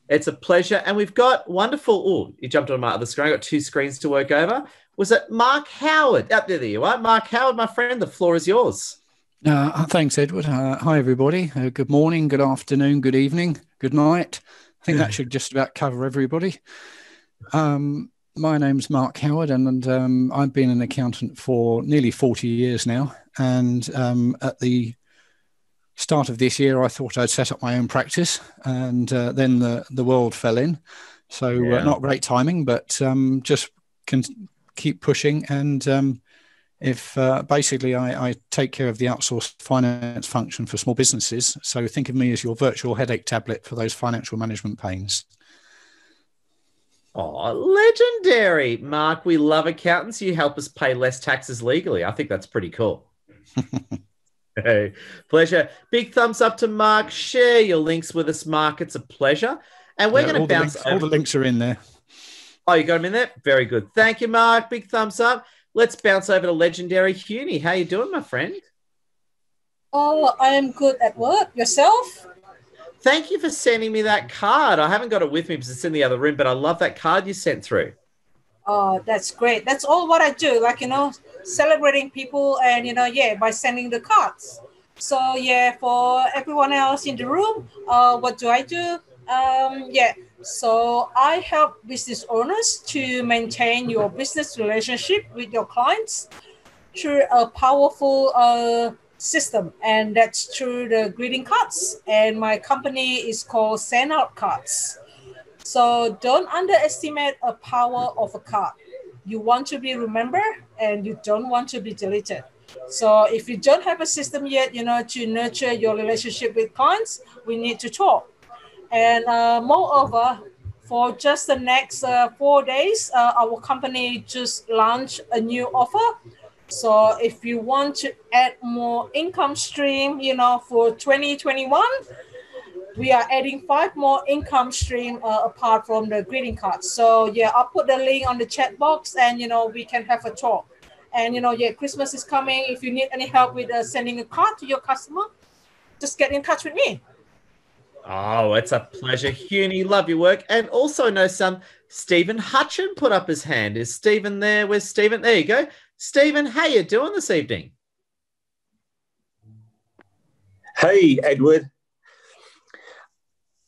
It's a pleasure. And we've got wonderful, oh, you jumped on my other screen. I've got 2 screens to work over. Was it Mark Howard? There you are. Mark Howard, my friend, the floor is yours. Thanks, Edward. Hi, everybody. Good morning, good afternoon, good evening, good night. I think that should just about cover everybody. My name's Mark Howard, and I've been an accountant for nearly 40 years now. And at the start of this year, I thought I'd set up my own practice, and then the world fell in. So not great timing, but just can keep pushing. And if basically I take care of the outsourced finance function for small businesses. So think of me as your virtual headache tablet for those financial management pains. Oh, legendary. Mark, we love accountants. You help us pay less taxes legally. I think that's pretty cool. Hey, pleasure. Big thumbs up to Mark. Share your links with us, Mark. It's a pleasure. And we're going to bounce over. All the links are in there. Oh, you got them in there? Very good. Thank you, Mark. Big thumbs up. Let's bounce over to legendary Hooney. How you doing, my friend? Oh, I am good at work. Yourself? Thank you for sending me that card. I haven't got it with me because it's in the other room, but I love that card you sent through. Oh, that's great. That's all what I do. Like, celebrating people and, by sending the cards. So, for everyone else in the room, what do I do? So I help business owners to maintain your business relationship with your clients through a powerful system, and that's through the greeting cards. And my company is called Send Out Cards. So don't underestimate the power of a card. You want to be remembered, and you don't want to be deleted. So if you don't have a system yet, to nurture your relationship with clients, we need to talk. And moreover, for just the next 4 days, our company just launched a new offer. So if you want to add more income stream, for 2021, we are adding 5 more income stream apart from the greeting cards. So I'll put the link on the chat box, and we can have a talk. And Christmas is coming. If you need any help with sending a card to your customer, just get in touch with me. Oh, it's a pleasure, Hooney. Love your work. And also know some Stephen Hutching put up his hand. Is Stephen there? Where's Stephen? There you go. Stephen, how you doing this evening? Hey, Edward.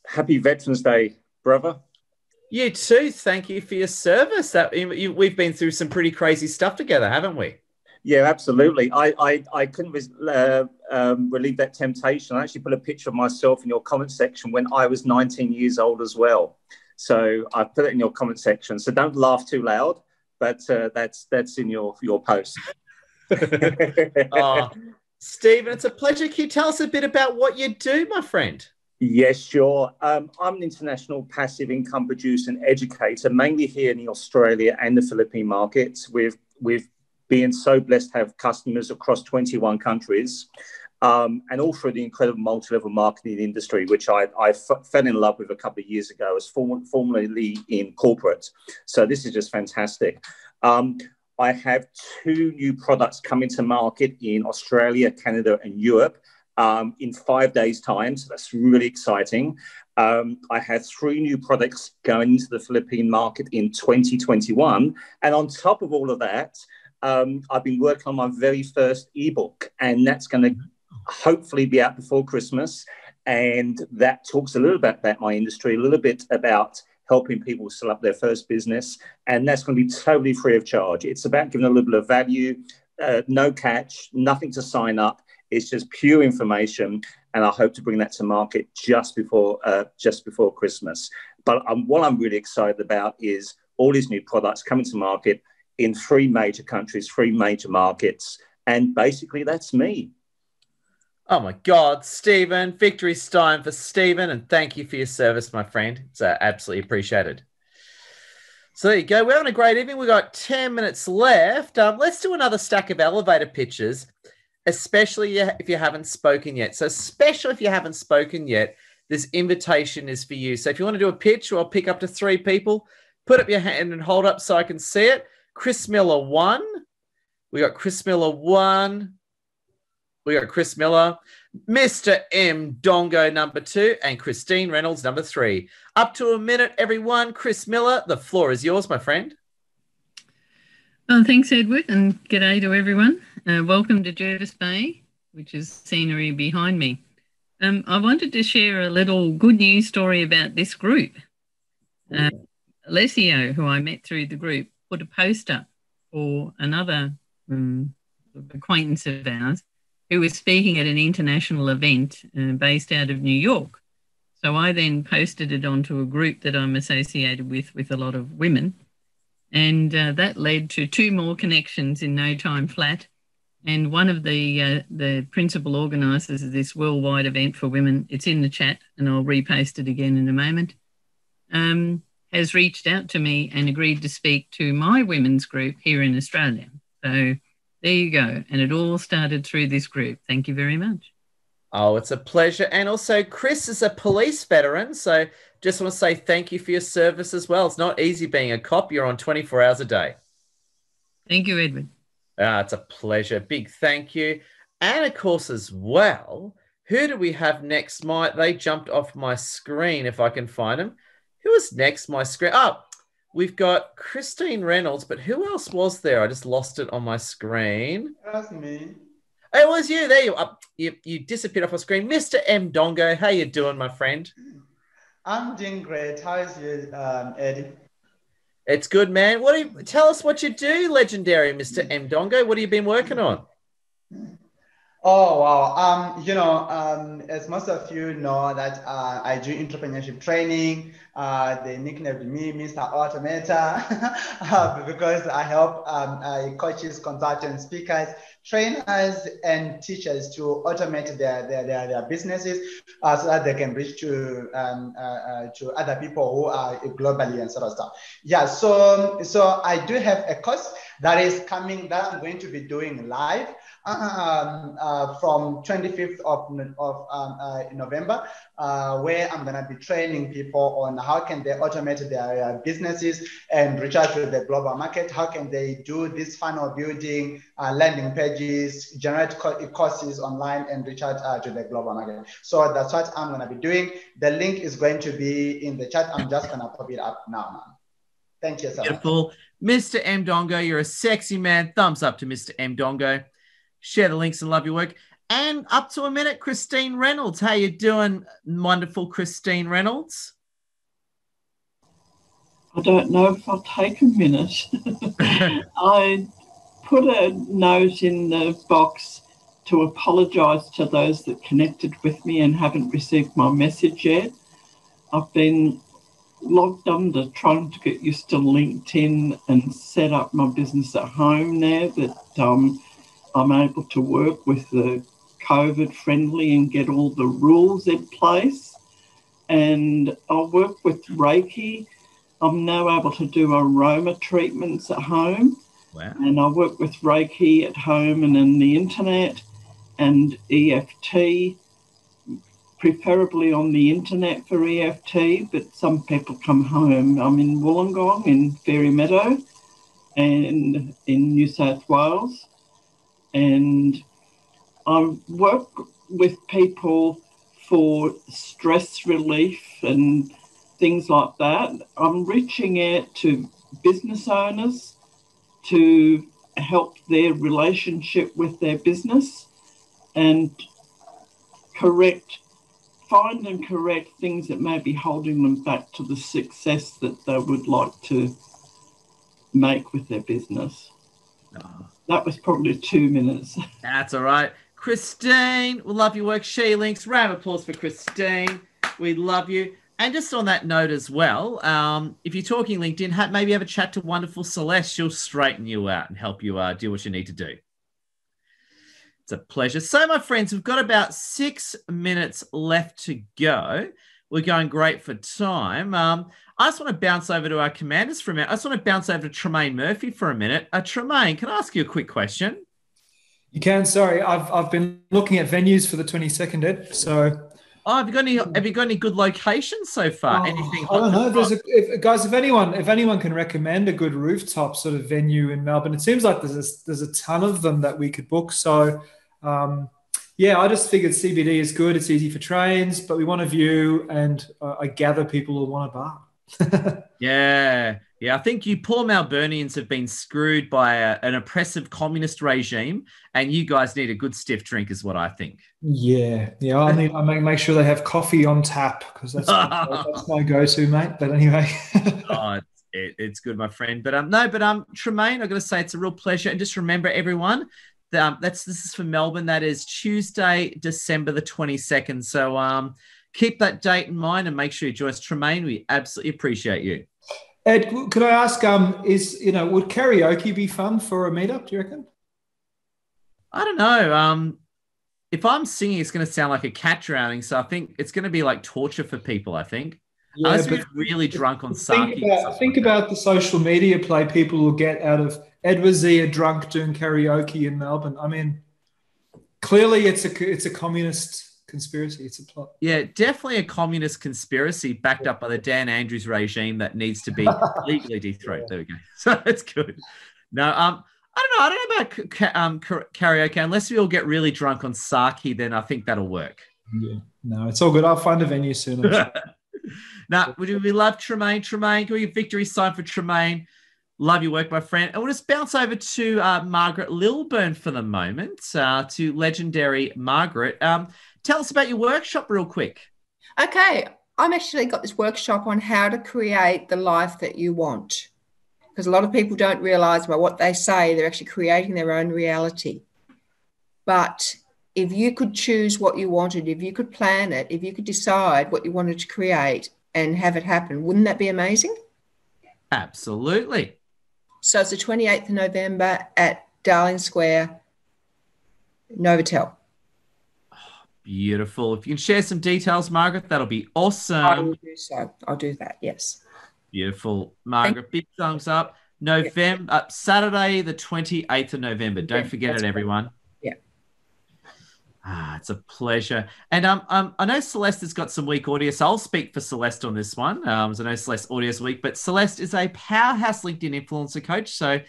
Happy Veterans Day, brother. You too. Thank you for your service. We've been through some pretty crazy stuff together, haven't we? Yeah, absolutely. I couldn't relieve that temptation. I actually put a picture of myself in your comment section when I was 19 years old as well. So I put it in your comment section. So don't laugh too loud, but that's in your post. Oh, Stephen, it's a pleasure. Can you tell us a bit about what you do, my friend? Yes, sure. I'm an international passive income producer and educator, mainly here in Australia and the Philippine markets. We've been so blessed to have customers across 21 countries, and all through the incredible multi-level marketing industry, which I fell in love with a couple of years ago as formerly in corporate. So this is just fantastic. I have 2 new products coming to market in Australia, Canada, and Europe in 5 days' time. So that's really exciting. I have 3 new products going into the Philippine market in 2021. And on top of all of that, I've been working on my very first ebook, and that's going to hopefully be out before Christmas. And that talks a little bit about my industry, a little bit about helping people set up their first business. And that's going to be totally free of charge. It's about giving a little bit of value, no catch, nothing to sign up. It's just pure information. And I hope to bring that to market just before Christmas. But what I'm really excited about is all these new products coming to market in 3 major countries, 3 major markets. And basically that's me. Oh my God, Stephen, victory time for Stephen, and thank you for your service, my friend. It's absolutely appreciated. So there you go. We're having a great evening. We've got 10 minutes left. Let's do another stack of elevator pitches, especially if you haven't spoken yet. So especially if you haven't spoken yet, this invitation is for you. So if you want to do a pitch, or I'll pick up to 3 people, put up your hand and hold up so I can see it. Chris Miller 1. We got Chris Miller 1. We got Chris Miller, Mr. M. Dongo number 2, and Christine Reynolds number 3. Up to a minute, everyone. Chris Miller, the floor is yours, my friend. Well, thanks, Edward, and g'day to everyone. Welcome to Jervis Bay, which is scenery behind me. I wanted to share a little good news story about this group. Alessio, who I met through the group, put a post up for another acquaintance of ours who was speaking at an international event based out of New York. So I then posted it onto a group that I'm associated with a lot of women. And that led to 2 more connections in no time flat. And one of the principal organisers of this worldwide event for women, it's in the chat and I'll repost it again in a moment, has reached out to me and agreed to speak to my women's group here in Australia. So there you go. And it all started through this group. Thank you very much. Oh, it's a pleasure. And also, Chris is a police veteran. So just want to say thank you for your service as well. It's not easy being a cop. You're on 24 hours a day. Thank you, Edward. It's a pleasure. Big thank you. And of course, as well, who do we have next? They jumped off my screen if I can find them. Who is next? My screen. Oh, we've got Christine Reynolds, but who else was there? I just lost it on my screen. That's me. It was you. There you are. You disappeared off my screen. Mr. M. Dongo, how you doing, my friend? I'm doing great. How is you, Eddie? It's good, man. Tell us what you do, legendary Mr. M. Dongo. What have you been working on? Oh, wow. As most of you know that I do entrepreneurship training. They nicknamed me Mr. Automator because I help coaches, consultants, speakers, trainers, and teachers to automate their businesses so that they can reach to other people who are globally and sort of stuff. Yeah, so I do have a course that is coming that I'm going to be doing live from 25th of November, where I'm going to be training people on how can they automate their businesses and reach out to the global market. How can they do this funnel building, landing pages, generate courses online and reach out to the global market. So that's what I'm going to be doing. The link is going to be in the chat. I'm just going to pop it up now, man. Thank you so much. Beautiful. Mr. M. Dongo, you're a sexy man. Thumbs up to Mr. M. Dongo. Share the links and love your work. And up to a minute, Christine Reynolds. How you doing, wonderful Christine Reynolds? I don't know if I'll take a minute. I put a note in the box to apologise to those that connected with me and haven't received my message yet. I've been logged under trying to get used to LinkedIn and set up my business at home now that I'm able to work with the COVID friendly and get all the rules in place. And I'll work with Reiki. I'm now able to do aroma treatments at home. Wow. And I work with Reiki at home and on the internet, and EFT, preferably on the internet for EFT, but some people come home. I'm in Wollongong in Fairy Meadow and in New South Wales. And I work with people for stress relief and things like that. I'm reaching out to business owners to help their relationship with their business and find and correct things that may be holding them back to the success that they would like to make with their business. Oh. That was probably 2 minutes. That's all right. Christine, we love your work. She Links, round of applause for Christine. We love you. And just on that note as well, if you're talking LinkedIn, maybe have a chat to wonderful Celeste. She'll straighten you out and help you do what you need to do. It's a pleasure. So, my friends, we've got about 6 minutes left to go. We're going great for time. I just want to bounce over to our commanders for a minute. I just want to bounce over to Tremaine Murphy for a minute. Tremaine, can I ask you a quick question? You can. Sorry, I've been looking at venues for the 22nd, Ed. So. Oh, have you got any good locations so far? Anything? I don't know. If anyone can recommend a good rooftop sort of venue in Melbourne, it seems like there's a ton of them that we could book. So, I just figured CBD is good. It's easy for trains, but we want a view, and I gather people will want a bar. Yeah. I think you poor Melburnians have been screwed by an oppressive communist regime, and you guys need a good stiff drink, is what I think. Yeah. I make sure they have coffee on tap because that's my go-to, mate. But anyway, it's good, my friend. But Tremaine, I've got to say it's a real pleasure, and just remember, everyone, this is for Melbourne. That is Tuesday, December the 22nd. So keep that date in mind and make sure you join us, Tremaine. We absolutely appreciate you. Ed, could I ask, would karaoke be fun for a meetup, do you reckon? I don't know. If I'm singing, it's going to sound like a cat drowning, so I think it's going to be like torture for people, I think. Yeah, unless we're really drunk on sake. Think about the social media play people will get out of Ed Wazir drunk doing karaoke in Melbourne. I mean, clearly it's a communist conspiracy. It's a plot. Yeah, definitely a communist conspiracy backed up by the Dan Andrews regime that needs to be legally dethroned. There we go. So that's good. No, I don't know about karaoke. Unless we all get really drunk on sake, then I think that'll work. Yeah, no, it's all good. I'll find a venue soon. Now, we love Tremaine. Tremaine, can we get a victory sign for Tremaine? Love your work, my friend. And we'll just bounce over to Margaret Lilburn for the moment, to legendary Margaret. Tell us about your workshop real quick. Okay. I've actually got this workshop on how to create the life that you want, because a lot of people don't realise by what they say, they're actually creating their own reality. But if you could choose what you wanted, if you could plan it, if you could decide what you wanted to create and have it happen, wouldn't that be amazing? Absolutely. So it's the 28th of November at Darling Square, Novotel. Beautiful. If you can share some details, Margaret, that'll be awesome. I will do so. I'll do that, yes. Beautiful. Margaret, big thumbs up. November, Saturday, the 28th of November. Don't forget it, everyone. Yeah. It's a pleasure. And I know Celeste has got some weak audio, so I'll speak for Celeste on this one. So I know Celeste audio's weak, but Celeste is a powerhouse LinkedIn influencer coach. So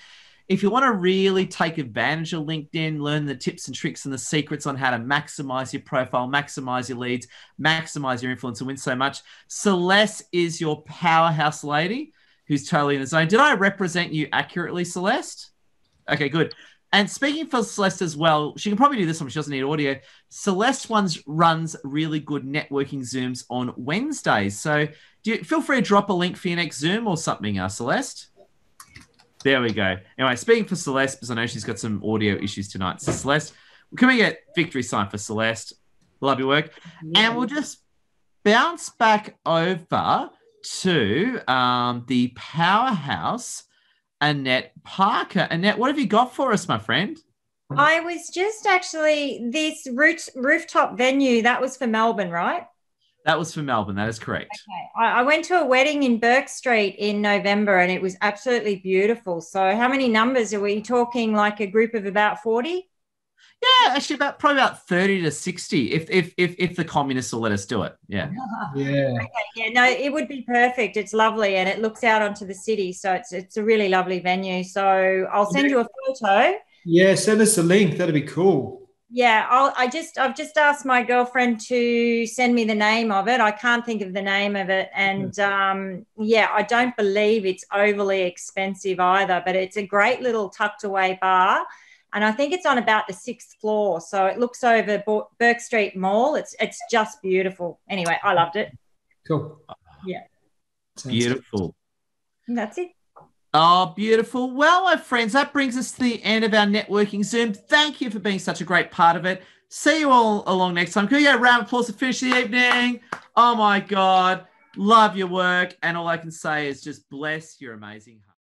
if you want to really take advantage of LinkedIn, learn the tips and tricks and the secrets on how to maximize your profile, maximize your leads, maximize your influence and win so much, Celeste is your powerhouse lady who's totally in the zone. Did I represent you accurately, Celeste? Okay, good. And speaking for Celeste as well, she can probably do this one. She doesn't need audio. Celeste runs really good networking Zooms on Wednesdays. So feel free to drop a link for your next Zoom or something, Celeste. There we go. Anyway, speaking for Celeste, because I know she's got some audio issues tonight. So Celeste, can we get victory sign for Celeste? Love your work. Yeah. And we'll just bounce back over to the powerhouse, Annette Parker. Annette, what have you got for us, my friend? I was just actually this rooftop venue that was for Melbourne, right? That was for Melbourne. That is correct. Okay. I went to a wedding in Burke Street in November and it was absolutely beautiful. So how many numbers are we talking? Like a group of about 40? Yeah, actually probably about 30 to 60 if the communists will let us do it. Yeah. Yeah. Okay, yeah, no, it would be perfect. It's lovely and it looks out onto the city. So it's a really lovely venue. So I'll send you a photo. Yeah, send us a link. That'd be cool. Yeah, I've just asked my girlfriend to send me the name of it. I can't think of the name of it. And yeah, I don't believe it's overly expensive either, but it's a great little tucked away bar. And I think it's on about the 6th floor. So it looks over Burke Street Mall. It's just beautiful. Anyway, I loved it. Cool. Yeah. Beautiful. And that's it. Oh, beautiful. Well, my friends, that brings us to the end of our networking Zoom. Thank you for being such a great part of it. See you all along next time. Can we get a round of applause to finish the evening? Oh, my God. Love your work. And all I can say is just bless your amazing heart.